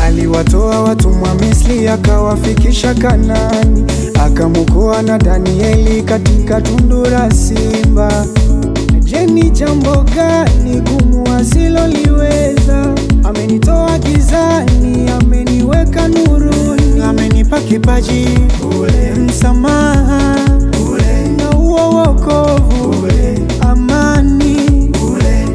Aliwatoa watumwa Misri akawafikisha Kanaani, akamukoa na Danieli katika tundu la simba. Je, ni jambo gani gumu asiloliweza? Amenitoa gizani, ameniweka nuruni, amenipa kipaji bure, msamaha bure, na huo wokovu bure, amani bure.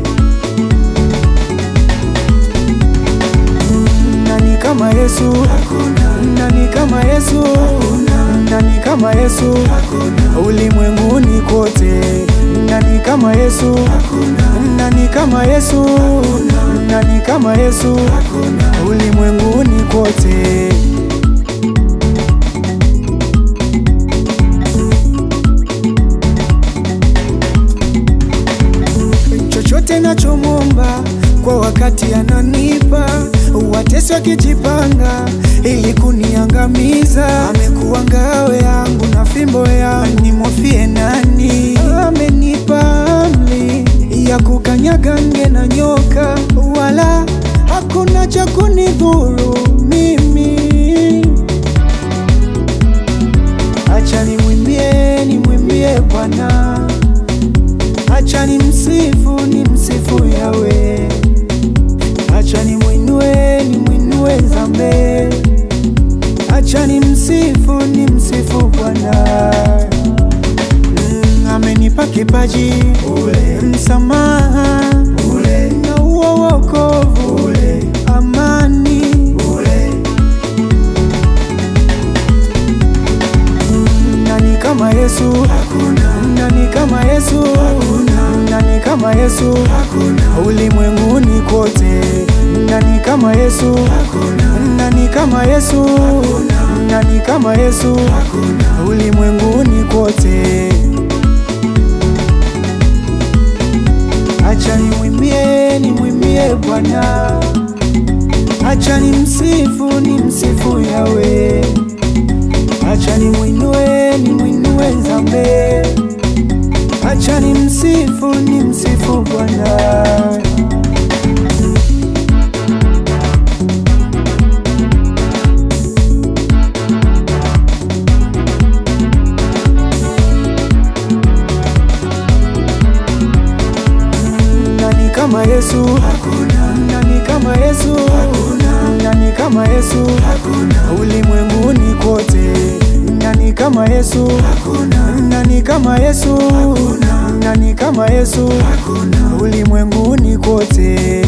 Nani kama Yesu? Hakuna. Nani kama Yesu? Hakuna. Nani kama Yesu? Hakuna. Ulimwenguni kote. Nani kama Yesu? Hakuna. Nani kama Yesu? Hakuna. Nani kama Yesu? Hakuna. Ulimwenguni kote. Chochote nachomomba kwa wakati ananipa, watesi wakijipanga ili kuniangamiza. Amekuwa ngao yangu na fimbo yangu, nimhofie nani? Amenipa amri ya kukanyaga nge na nyoka, wala hakuna cha kunidhuru mimi. Acha nimwimbie, nimwimbie Bwana, acha nimsifu, nimsifu Yahweh, acha nimwinue, nimwinue Zambe, acha nimsifu, nimsifu Bwana. Amenipa kipaji bure, msamaha bure, na huo wokovu bure, amani bure. Nani kama Yesu? Hakuna. Nani kama Yesu? Hakuna. Nani kama Yesu? Hakuna. Ulimwenguni kote. Nani kama Yesu? Hakuna. Nani kama Yesu? Hakuna. Nani kama Yesu? Hakuna. Ulimwenguni kote. Acha nimwimbie, nimwimbie Bwana, acha nimsifu, nimsifu Yahweh, acha nimwinue, nimwinue Zambe, acha nimsifu, nimsifu Bwana. Nani kama Yesu? Hakuna. Nani kama Yesu? Hakuna. Nani kama Yesu? Hakuna. Ulimwenguni kote. Nani kama Yesu? Hakuna. Nani kama Yesu? Hakuna. Nani kama Yesu? Hakuna. Ulimwenguni kote.